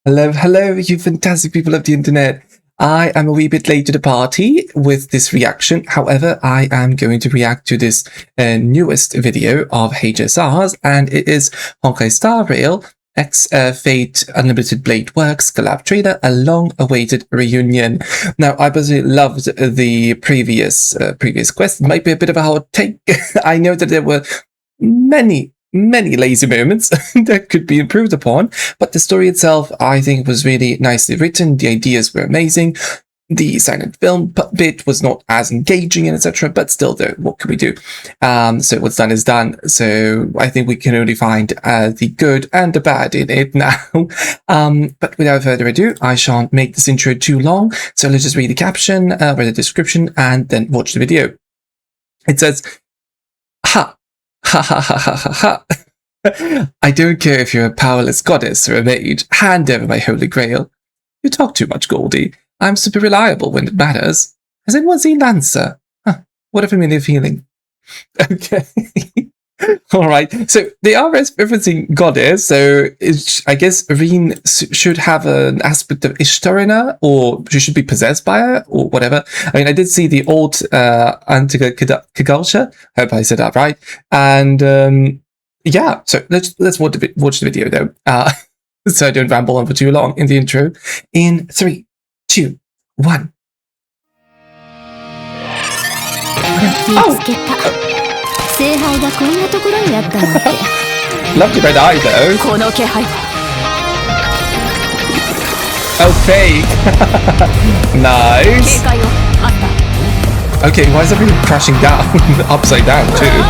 Hello, hello, you fantastic people of the internet. I am a wee bit late to the party with this reaction. However, I am going to react to this newest video of HSR's, and it is Honkai Star Rail X Fate Unlimited Blade Works collab trailer, a long-awaited reunion. Now, I personally loved the previous quest. It might be a bit of a hard take. I know that there were many lazy moments that could be improved upon, but the story itself, I think, was really nicely written. The ideas were amazing. The silent film bit was not as engaging and etc., but still, though, what can we do? So what's done is done. So I think we can only find the good and the bad in it now. But without further ado, I shan't make this intro too long. So let's just read the caption, read the description, and then watch the video. It says, "Ha. Ha ha ha ha ha ha. I don't care if you're a powerless goddess or a mage. Hand over my holy grail. You talk too much, Goldie. I'm super reliable when it matters. Has anyone seen Lancer? Huh, what a familiar feeling." Okay. Alright, so they are referencing goddess, so I guess Reen should have an aspect of Ishtar in her, or she should be possessed by her, or whatever. I mean, I did see the old Antigua Kagalsha, I hope I said that right, and yeah, so let's watch the video though, so I don't ramble on for too long in the intro. In 3, 2, 1. Oh! Love the red eye though. Oh, fake. Nice. Okay, why is everything crashing down? Upside down too.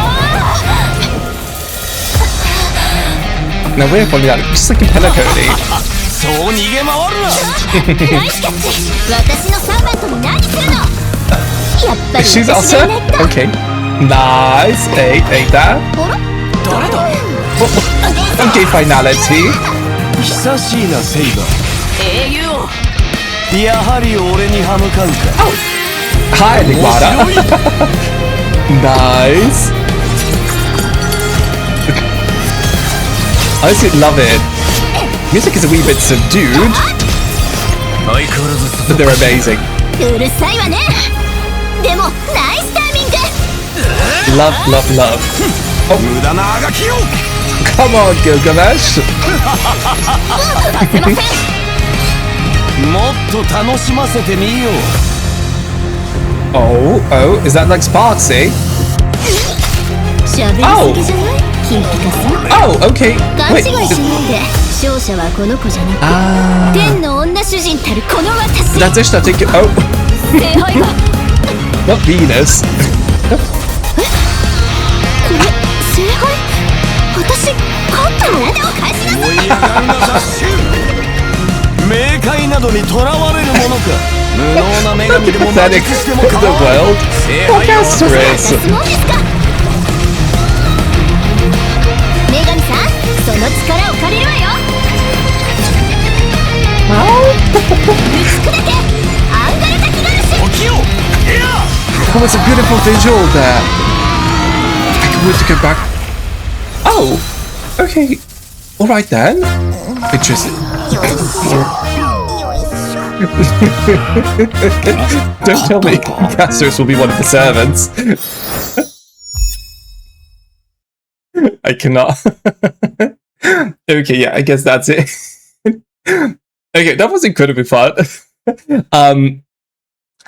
Now we're falling out just like a Pelacody. She's also okay. Nice. Take that. Okay, finality. Oh. Hi, Niguara. Nice. I honestly love it. Music is a wee bit subdued, but they're amazing. Love, love, love. Oh. Come on, Gilgamesh. Oh, is that like Sparksy? Oh, okay. Wait. That's Ishtar. Take it. Oh. Not Venus. Pathetic the world. Orchestrous. Oh, it's a beautiful visual there. I can't wait to go back. Oh, okay. Alright then. Interesting. Don't tell me Castos will be one of the servants. I cannot. Okay, yeah, I guess that's it. Okay, that was incredibly fun.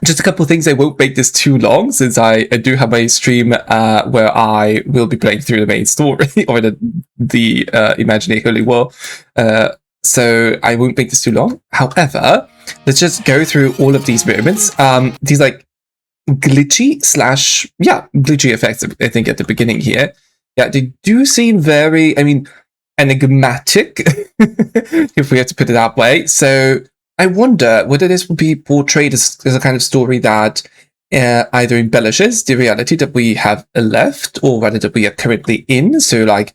Just a couple of things. I won't make this too long since I do have a stream where I will be playing through the main story or the Imaginary Holy War. So I won't make this too long. However, let's just go through all of these moments. These like glitchy effects, I think, at the beginning here. Yeah, they do seem very, I mean, enigmatic, if we have to put it that way. So I wonder whether this will be portrayed as a kind of story that either embellishes the reality that we have left, or rather that we are currently in. So like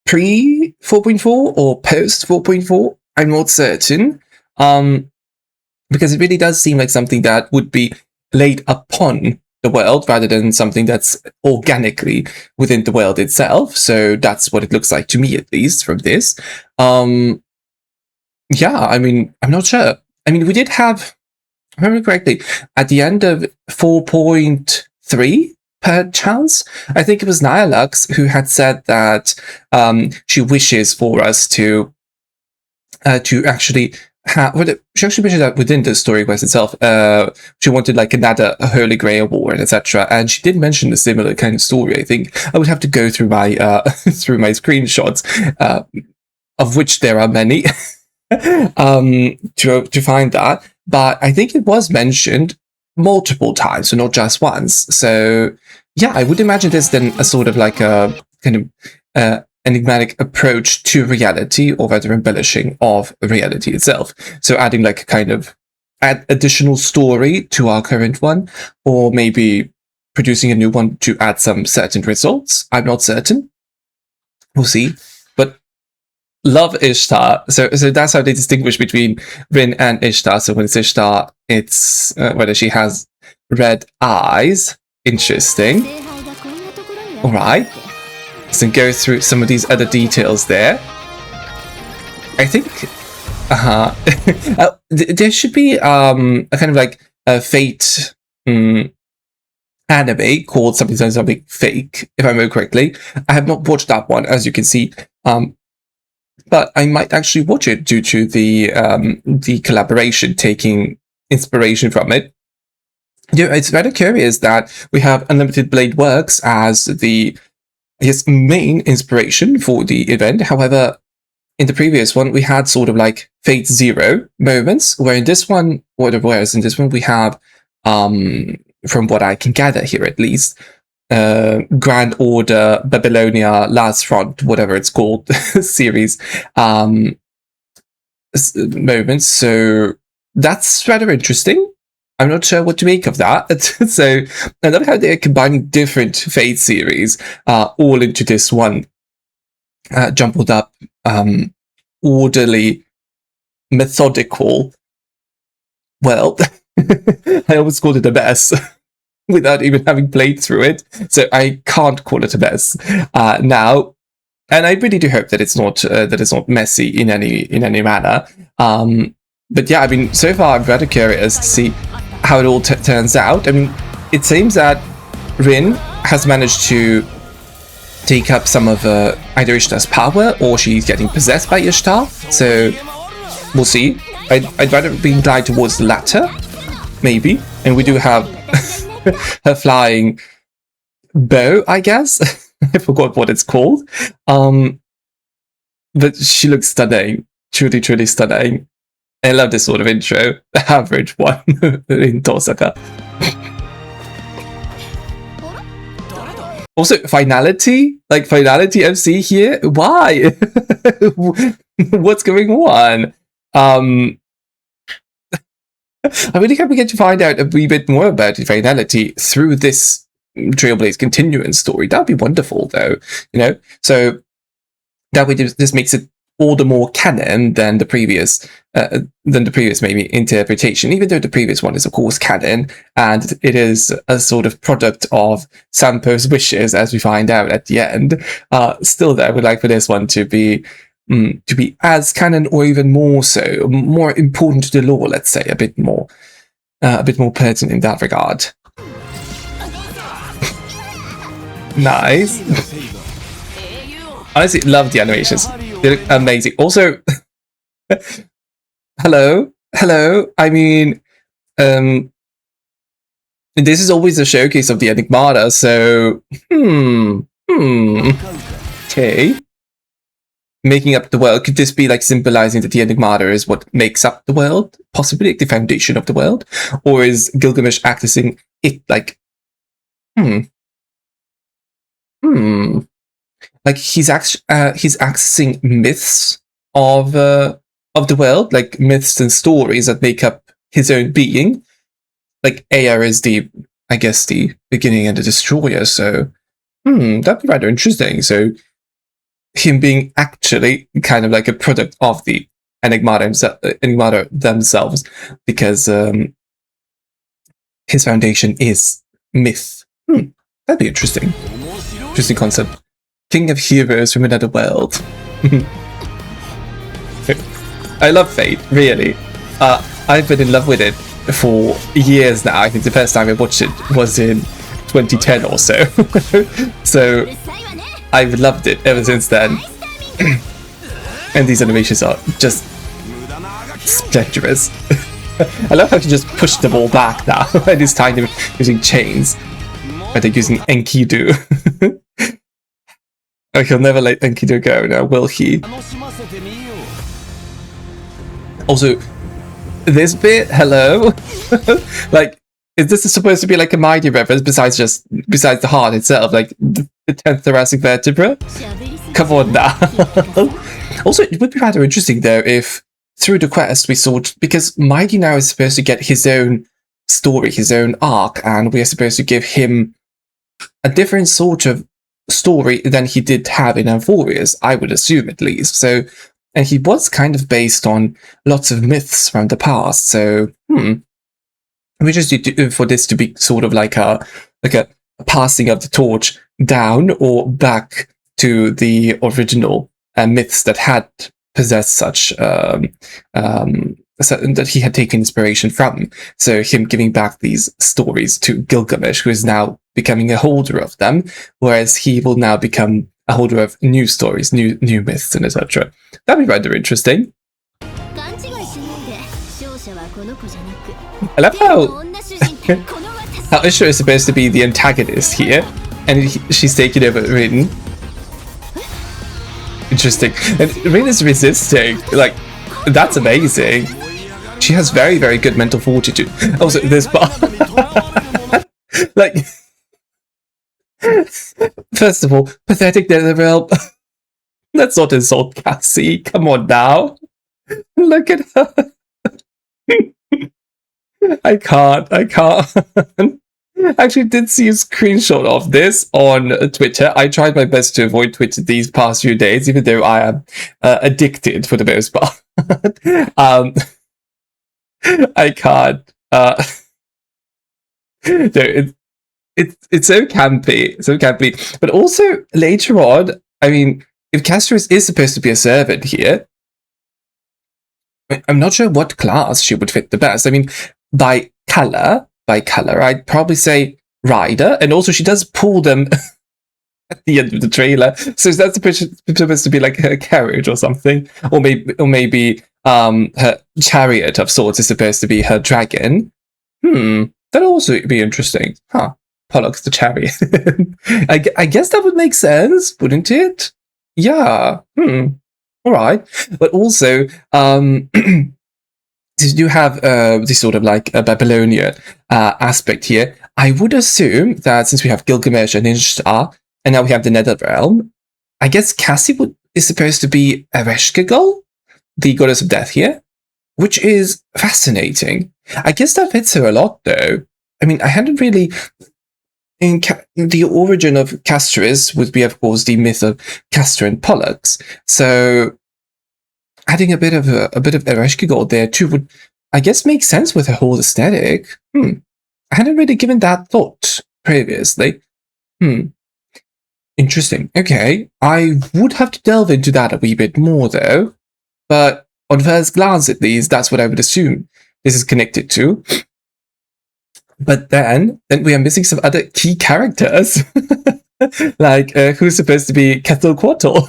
pre 4.4 or post 4.4, I'm not certain. Because it really does seem like something that would be laid upon the world rather than something that's organically within the world itself. So that's what it looks like to me, at least from this. Yeah, I mean, I'm not sure. I mean, we did have, if I remember correctly, at the end of 4.3 per chance, I think it was Nialux who had said that she wishes for us to actually have. She actually mentioned that within the story quest itself, she wanted like another Holy Grail award, etc. And she did mention a similar kind of story. I think I would have to go through my through my screenshots, of which there are many, to find that. But I think it was mentioned multiple times, so not just once. So yeah, I would imagine there's then a sort of like a kind of enigmatic approach to reality, or rather embellishing of reality itself. So adding like a kind of additional story to our current one, or maybe producing a new one to add some certain results. I'm not certain. We'll see. But love Ishtar. So that's how they distinguish between Rin and Ishtar. So when it's Ishtar, it's whether she has red eyes. Interesting. All right. So go through some of these other details there. I think, there should be a kind of like a Fate anime called something Fake, if I remember correctly. I have not watched that one, as you can see, but I might actually watch it due to the collaboration taking inspiration from it. Yeah, it's rather curious that we have Unlimited Blade Works as the main inspiration for the event. However, in the previous one, we had sort of like Fate Zero moments, where in this one, whereas in this one we have, from what I can gather here at least, Grand Order, Babylonia, Last Front, whatever it's called, series moments. So that's rather interesting. I'm not sure what to make of that. So I love how they're combining different Fate series all into this one jumbled up, orderly, methodical. Well, I always called it a mess without even having played through it, so I can't call it a mess now. And I really do hope that it's not messy in any manner. But yeah, I mean, so far I'm rather curious to see how it all turns out. I mean, it seems that Rin has managed to take up some of either Ishtar's power, or she's getting possessed by Ishtar. So we'll see. I'd rather be inclined towards the latter, maybe. And we do have her flying bow, I guess. I forgot what it's called. But she looks stunning. Truly, truly stunning. I love this sort of intro. The average one in Tosaka. Also, finality? Like, finality MC here? Why? What's going on? I really hope we get to find out a wee bit more about finality through this Trailblaze Continuance story. That'd be wonderful, though. You know? So, that way this makes it all the more canon than the previous maybe interpretation, even though the previous one is of course canon, and it is a sort of product of Sampo's wishes, as we find out at the end. Still, though, I would like for this one to be as canon, or even more so, more important to the lore. Let's say a bit more pertinent in that regard. Nice. Honestly, love the animations. They look amazing. Also, hello. I mean, this is always a showcase of the Enigmata, so, okay. Making up the world, could this be like symbolizing that the Enigmata is what makes up the world? Possibly like the foundation of the world? Or is Gilgamesh accessing it like, like he's accessing myths of the world, like myths and stories that make up his own being. Like Ea is the beginning and the destroyer. So, that'd be rather interesting. So, him being actually kind of like a product of the Enigmata themselves, because his foundation is myth. That'd be interesting. Interesting concept. King of heroes from another world. I love Fate, really. I've been in love with it for years now. I think the first time I watched it was in 2010 or so. So I've loved it ever since then. And these animations are just splendorous. I love how she just pushed them all back now, and this time they're using chains. But they're using Enkidu. Oh, he'll never let Enkidu go now, will he? Also, this bit, hello? Like, is this supposed to be like a mighty reference besides the heart itself, like the 10th thoracic vertebra? Come on now. Also, it would be rather interesting though if through the quest we saw, because Mighty now is supposed to get his own story, his own arc, and we are supposed to give him a different sort of story than he did have in Notorious, I would assume at least. So, and he was kind of based on lots of myths from the past. So, we just need for this to be sort of like a passing of the torch down or back to the original myths that had possessed such that he had taken inspiration from. So him giving back these stories to Gilgamesh, who is now becoming a holder of them, whereas he will now become a holder of new stories, new myths, and etc. That'd be rather interesting. I love how Usher is supposed to be the antagonist here, and she's taking over Rin. Interesting. And Rin is resisting. Like, that's amazing. She has very, very good mental fortitude. Also, this part. Like, first of all, pathetic Netherrealm. Let's not insult Cassie. Come on now. Look at her. I can't. I actually did see a screenshot of this on Twitter. I tried my best to avoid Twitter these past few days, even though I am addicted for the most part. I can't. No, it's so campy, But also later on, I mean, if Castris is supposed to be a servant here, I'm not sure what class she would fit the best. I mean, by color, I'd probably say Rider, and also she does pull them at the end of the trailer. So that's supposed to be like her carriage or something, or maybe her chariot of sorts is supposed to be her dragon. That'd also be interesting, huh? Pollux the chariot. I guess that would make sense, wouldn't it? Yeah. All right, but also you have this sort of like a Babylonia aspect here. I would assume that since we have Gilgamesh and Ishtar, and now we have the Netherrealm, I guess Cassie is supposed to be Ereshkigal, the goddess of death here, which is fascinating. I guess that fits her a lot, though. I mean, I hadn't really... the origin of Castris would be, of course, the myth of Castor and Pollux. So adding a bit of Ereshkigal there too would, I guess, make sense with her whole aesthetic. I hadn't really given that thought previously. Interesting. Okay, I would have to delve into that a wee bit more though. But on first glance, at least, that's what I would assume this is connected to. But then we are missing some other key characters, like who's supposed to be Quetzalcoatl.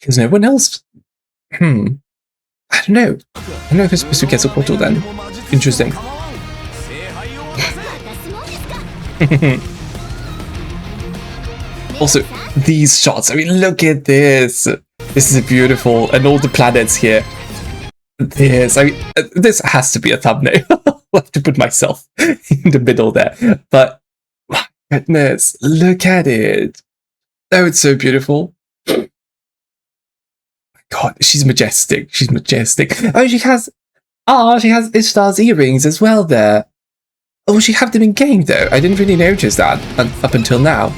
There's no one else. I don't know. I don't know if it's supposed to be Quetzalcoatl then. Interesting. Also, these shots. I mean, look at this. This is beautiful, and all the planets here. This has to be a thumbnail. I'll have to put myself in the middle there. But my goodness, look at it. Oh, it's so beautiful. God, she's majestic. She's majestic. Oh, she has Ishtar's earrings as well there. Oh, she have them in game though. I didn't really notice that up until now.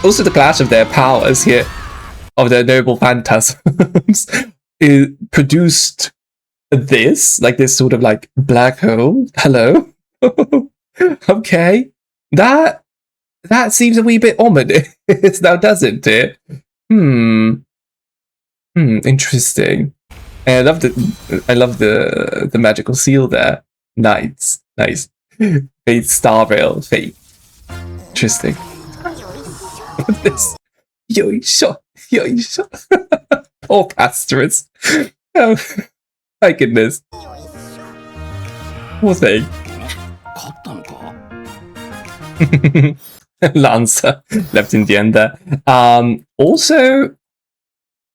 Also, the clash of their powers here, of their noble phantasms, produced this sort of like black hole. Hello. Okay, that That seems a wee bit ominous now, doesn't it? Interesting. And I love the magical seal there. Nice. Fate star rail, fate. Interesting. This. Yoisho. Poor Pastrus. Oh my goodness. Poor thing. Lancer left in the end there. Also,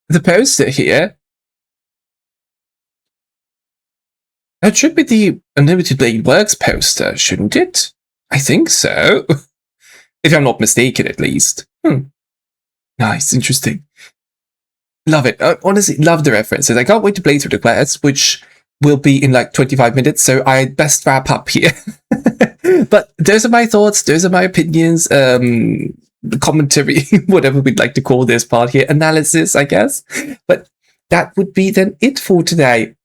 the poster here. That should be the Unlimited Blade Works poster, shouldn't it? I think so. If I'm not mistaken, at least. Nice, interesting. Love it. Honestly, love the references. I can't wait to play through the quests, which will be in like 25 minutes, so I best wrap up here. But those are my thoughts, those are my opinions, commentary, whatever we'd like to call this part here, analysis, I guess. But that would be then it for today.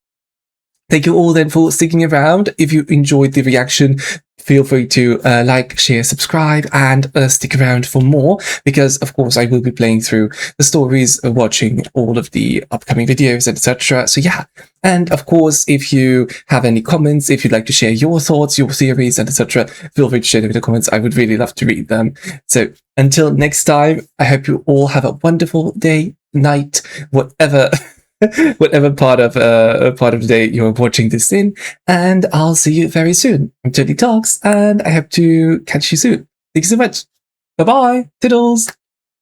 Thank you all then for sticking around. If you enjoyed the reaction, feel free to like, share, subscribe, and stick around for more, because of course I will be playing through the stories, watching all of the upcoming videos, etc. So yeah, and of course, if you have any comments, if you'd like to share your thoughts, your theories, and etc., feel free to share them in the comments. I would really love to read them. So until next time, I hope you all have a wonderful day, night, whatever part of the day you're watching this in, and I'll see you very soon. I'm Tony Talks, and I hope to catch you soon. Thank you so much. Bye bye, tiddles.